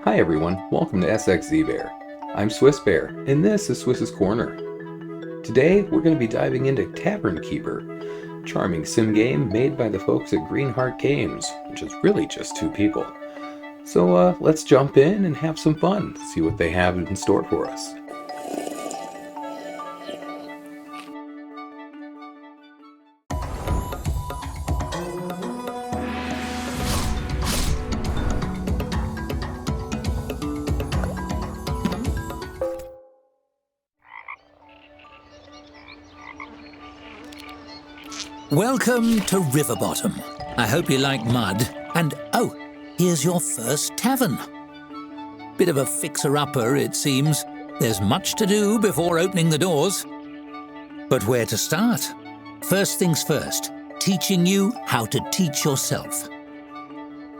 Hi everyone, welcome to SXZ Bear. I'm Swiss Bear, and this is Swiss's Corner. Today we're going to be diving into Tavern Keeper, a charming sim game made by the folks at Greenheart Games, which is really just two people. So let's jump in and have some fun, see what they have in store for us. Welcome to River Bottom. I hope you like mud. And oh, here's your first tavern. Bit of a fixer-upper, it seems. There's much to do before opening the doors. But where to start? First things first, teaching you how to teach yourself.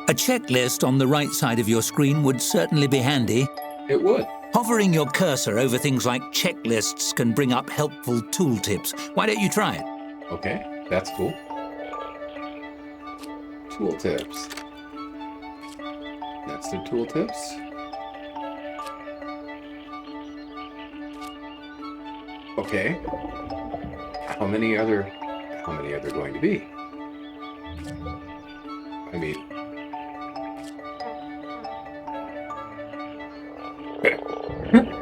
A checklist on the right side of your screen would certainly be handy. It would. Hovering your cursor over things like checklists can bring up helpful tooltips. Why don't you try it? Okay, that's cool. Tooltips. That's the tooltips. Okay. How many are there going to be? I mean,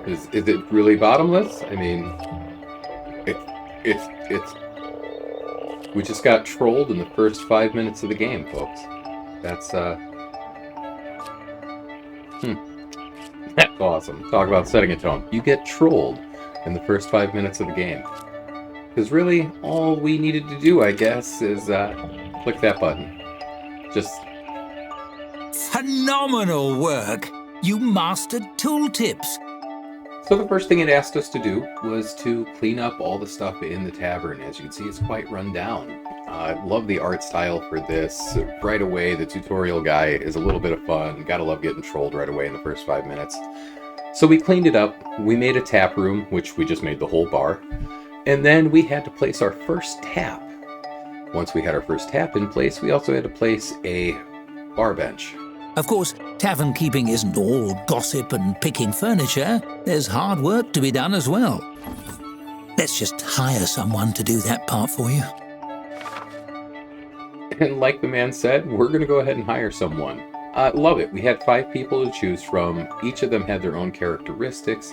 is it really bottomless? I mean, it's we just got trolled in the first 5 minutes of the game, folks. That's that's awesome. Talk about setting a tone. You get trolled in the first 5 minutes of the game. Because really, all we needed to do, I guess, is click that button. Just Phenomenal work! You mastered tooltips. So the first thing it asked us to do was to clean up all the stuff in the tavern. As you can see, it's quite run down. I love the art style for this. Right away, the tutorial guy is a little bit of fun. Gotta love getting trolled right away in the first 5 minutes. So we cleaned it up. We made a tap room, which we just made the whole bar. And then we had to place our first tap. Once we had our first tap in place, we also had to place a bar bench. Of course, tavern keeping isn't all gossip and picking furniture. There's hard work to be done as well. Let's just hire someone to do that part for you. And like the man said, we're going to go ahead and hire someone. Love it. We had 5 people to choose from. Each of them had their own characteristics.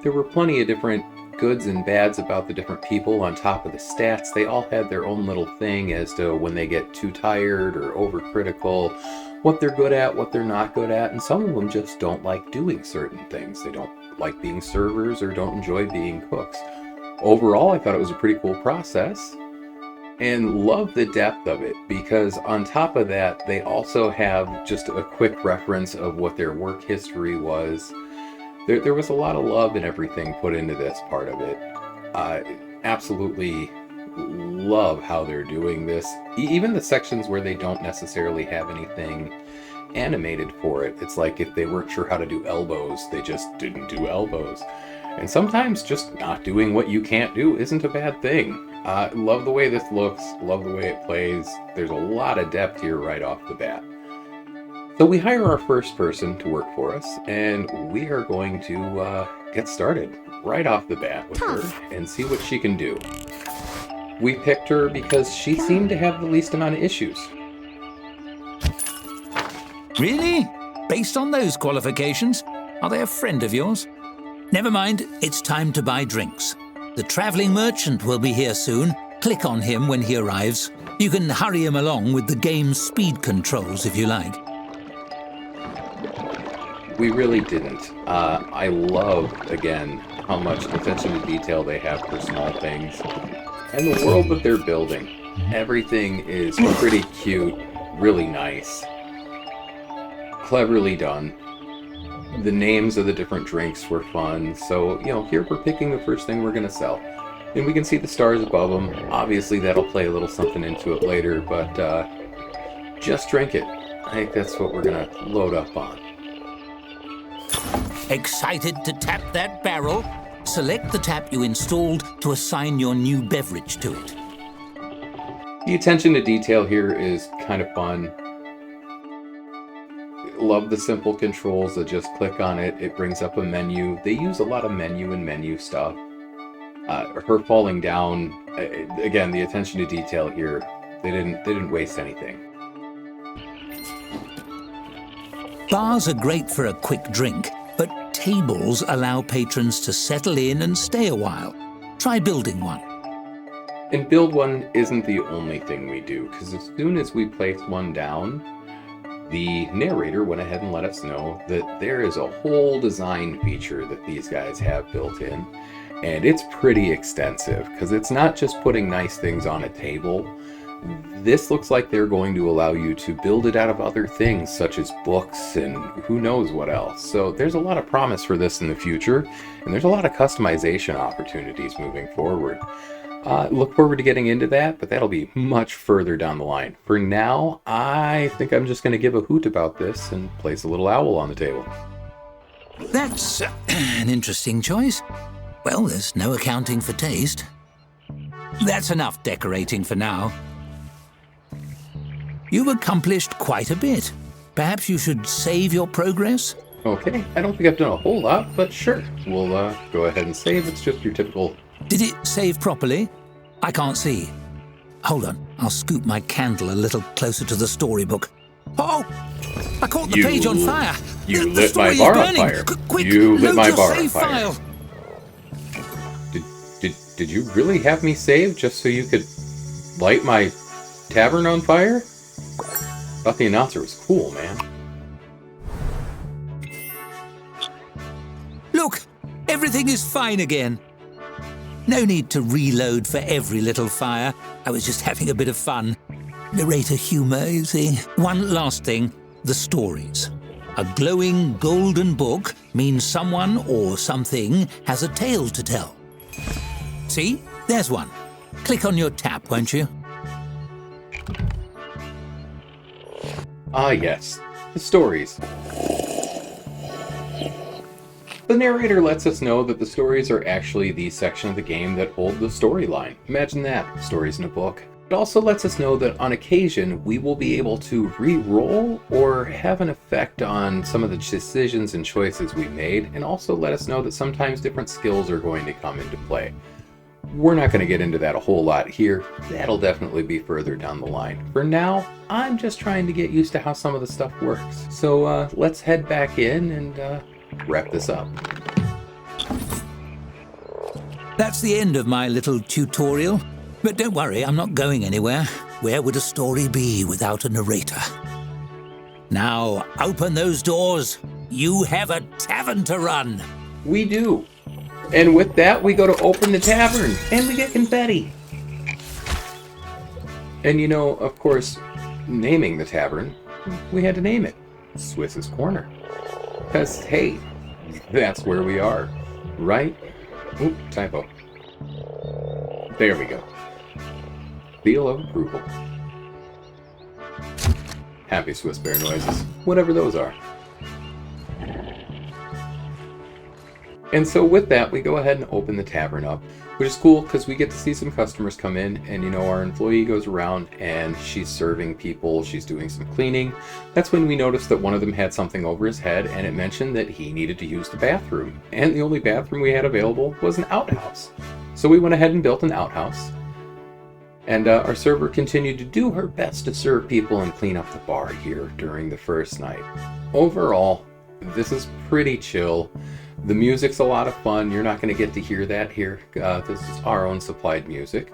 There were plenty of different goods and bads about the different people on top of the stats. They all had their own little thing as to when they get too tired or overcritical, what they're good at, what they're not good at, and some of them just don't like doing certain things. They don't like being servers or don't enjoy being cooks. Overall, I thought it was a pretty cool process and love the depth of it, because on top of that, they also have just a quick reference of what their work history was. There was a lot of love and everything put into this part of it. Absolutely love how they're doing this. Even the sections where they don't necessarily have anything animated for it. It's like if they weren't sure how to do elbows, they just didn't do elbows. And sometimes just not doing what you can't do isn't a bad thing. Love the way this looks, love the way it plays. There's a lot of depth here right off the bat. So we hire our first person to work for us, and we are going to get started right off the bat with her and see what she can do. We picked her because she seemed to have the least amount of issues. Really? Based on those qualifications? Are they a friend of yours? Never mind, it's time to buy drinks. The traveling merchant will be here soon. Click on him when he arrives. You can hurry him along with the game's speed controls if you like. We really didn't. I love, again, how much attention to detail they have for small things. And the world that they're building. Everything is pretty cute, really nice, cleverly done. The names of the different drinks were fun. So, here we're picking the first thing we're going to sell. And we can see the stars above them. Obviously, that'll play a little something into it later, but just drink it. I think that's what we're going to load up on. Excited to tap that barrel? Select the tap you installed to assign your new beverage to it. The attention to detail here is kind of fun. love the simple controls that just click on it. It brings up a menu. They use a lot of menu stuff. Her falling down, again, the attention to detail here. They didn't waste anything. Bars are great for a quick drink, but tables allow patrons to settle in and stay a while. Try building one. And build one isn't the only thing we do, because as soon as we place one down, the narrator went ahead and let us know that there is a whole design feature that these guys have built in. And it's pretty extensive, because it's not just putting nice things on a table. This looks like they're going to allow you to build it out of other things, such as books and who knows what else. So there's a lot of promise for this in the future, and there's a lot of customization opportunities moving forward. Look forward to getting into that, but that'll be much further down the line. For now, I think I'm just going to give a hoot about this and place a little owl on the table. That's an interesting choice. Well, there's no accounting for taste. That's enough decorating for now. You've accomplished quite a bit. Perhaps you should save your progress? Okay, I don't think I've done a whole lot, but sure. We'll go ahead and save. It's just your typical... Did it save properly? I can't see. Hold on, I'll scoop my candle a little closer to the storybook. Oh! I caught the page on fire! You lit my bar on fire. Quick, you lit my bar on save fire. File. Did you really have me save just so you could light my tavern on fire? Thought the announcer was cool, man. Look, everything is fine again. No need to reload for every little fire. I was just having a bit of fun. Narrator humor, you see. One last thing, the stories. A glowing golden book means someone or something has a tale to tell. See? There's one. Click on your tap, won't you? Ah, yes. The stories. The narrator lets us know that the stories are actually the section of the game that hold the storyline. Imagine that, stories in a book. It also lets us know that on occasion, we will be able to re-roll or have an effect on some of the decisions and choices we made, and also let us know that sometimes different skills are going to come into play. We're not going to get into that a whole lot here. That'll definitely be further down the line. For now, I'm just trying to get used to how some of the stuff works. So let's head back in and wrap this up. That's the end of my little tutorial. But don't worry, I'm not going anywhere. Where would a story be without a narrator? Now, open those doors. You have a tavern to run. We do. And with that, we go to open the tavern, and we get confetti. And you know, of course, naming the tavern, we had to name it Swiss's Corner. Because, hey, that's where we are, right? Oop, typo. There we go. Seal of approval. Happy Swiss bear noises, whatever those are. And so with that, we go ahead and open the tavern up, which is cool because we get to see some customers come in, and you know, our employee goes around and she's serving people, she's doing some cleaning. That's when we noticed that one of them had something over his head, and it mentioned that he needed to use the bathroom. And the only bathroom we had available was an outhouse. So we went ahead and built an outhouse. And our server continued to do her best to serve people and clean up the bar here during the first night. Overall, this is pretty chill. The music's a lot of fun. You're not going to get to hear that here. This is our own supplied music.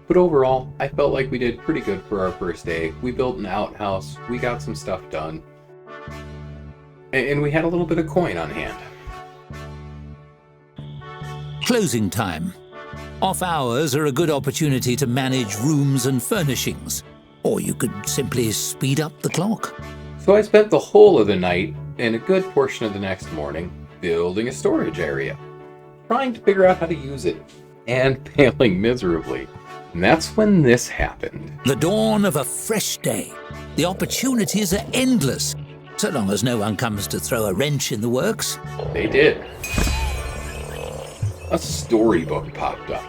But overall, I felt like we did pretty good for our first day. We built an outhouse. We got some stuff done. And we had a little bit of coin on hand. Closing time. Off hours are a good opportunity to manage rooms and furnishings. Or you could simply speed up the clock. So I spent the whole of the night and a good portion of the next morning building a storage area, trying to figure out how to use it, and failing miserably. And that's when this happened. The dawn of a fresh day. The opportunities are endless, so long as no one comes to throw a wrench in the works. They did. A storybook popped up.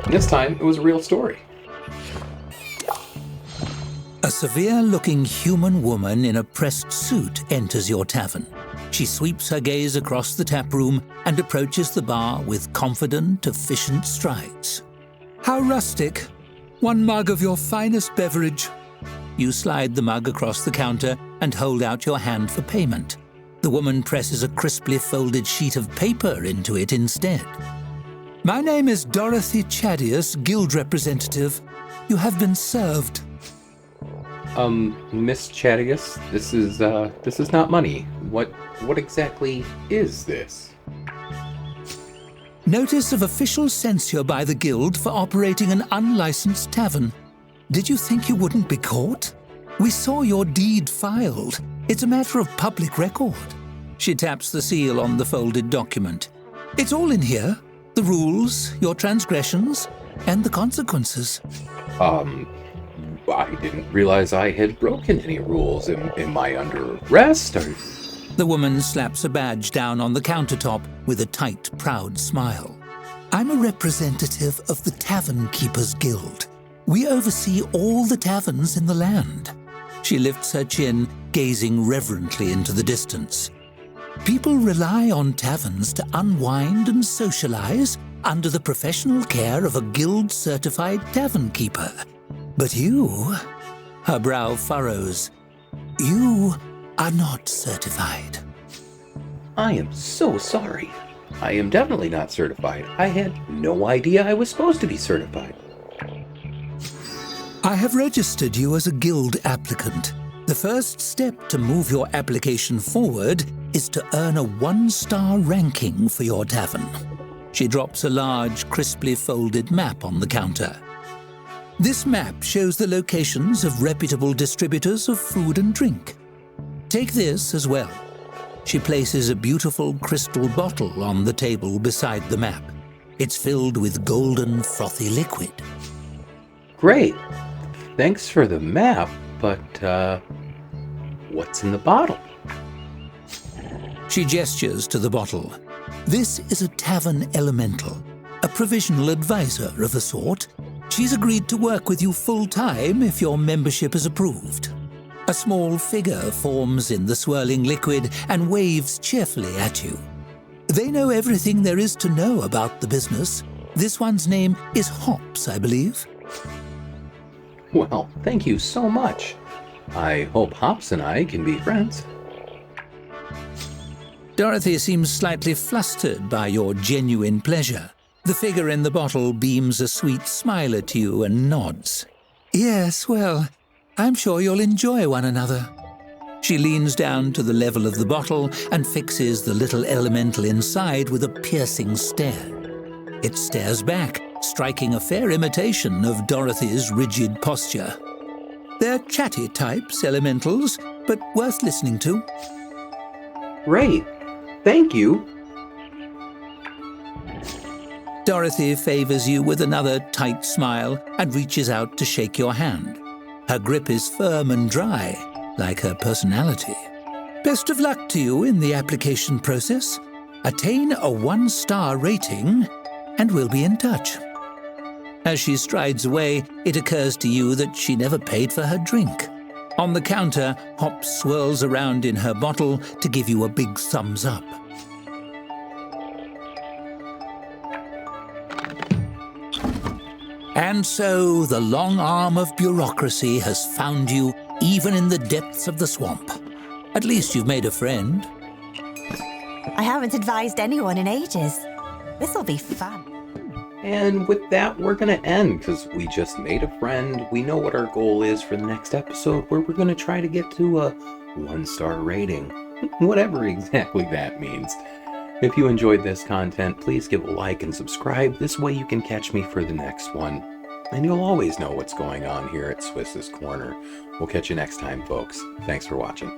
And this time, it was a real story. A severe-looking human woman in a pressed suit enters your tavern. She sweeps her gaze across the tap room and approaches the bar with confident, efficient strides. "How rustic! 1 mug of your finest beverage." You slide the mug across the counter and hold out your hand for payment. The woman presses a crisply folded sheet of paper into it instead. "My name is Dorothy Chadius, guild representative. You have been served." Miss Chadius, this is not money. What exactly is this?" "Notice of official censure by the guild for operating an unlicensed tavern. Did you think you wouldn't be caught? We saw your deed filed. It's a matter of public record." She taps the seal on the folded document. "It's all in here. The rules, your transgressions, and the consequences." I didn't realize I had broken any rules. Am I under arrest? The woman slaps a badge down on the countertop with a tight, proud smile. "I'm a representative of the Tavern Keepers Guild. We oversee all the taverns in the land." She lifts her chin, gazing reverently into the distance. "People rely on taverns to unwind and socialize under the professional care of a guild-certified tavern keeper. But you," her brow furrows, "you are not certified." I am so sorry. I am definitely not certified. I had no idea I was supposed to be certified. "I have registered you as a guild applicant. The first step to move your application forward is to earn a 1-star ranking for your tavern." She drops a large, crisply folded map on the counter. "This map shows the locations of reputable distributors of food and drink. Take this as well." She places a beautiful crystal bottle on the table beside the map. It's filled with golden, frothy liquid. Great. Thanks for the map, but, what's in the bottle? She gestures to the bottle. "This is a tavern elemental, a provisional advisor of a sort. She's agreed to work with you full-time if your membership is approved." A small figure forms in the swirling liquid and waves cheerfully at you. "They know everything there is to know about the business. This one's name is Hops, I believe." Well, thank you so much. I hope Hops and I can be friends. Dorothy seems slightly flustered by your genuine pleasure. The figure in the bottle beams a sweet smile at you and nods. "Yes, well, I'm sure you'll enjoy one another." She leans down to the level of the bottle and fixes the little elemental inside with a piercing stare. It stares back, striking a fair imitation of Dorothy's rigid posture. They're chatty types, elementals, but worth listening to. Great. Thank you. Dorothy favors you with another tight smile and reaches out to shake your hand. Her grip is firm and dry, like her personality. "Best of luck to you in the application process. Attain a 1-star rating, and we'll be in touch." As she strides away, it occurs to you that she never paid for her drink. On the counter, Hops swirls around in her bottle to give you a big thumbs up. And so the long arm of bureaucracy has found you even in the depths of the swamp. At least you've made a friend. I haven't advised anyone in ages. This'll be fun. And with that, we're going to end because we just made a friend. We know what our goal is for the next episode, where we're going to try to get to a 1-star rating, whatever exactly that means. If you enjoyed this content, please give a like and subscribe. This way you can catch me for the next one. And you'll always know what's going on here at Swiss's Corner. We'll catch you next time, folks. Thanks for watching.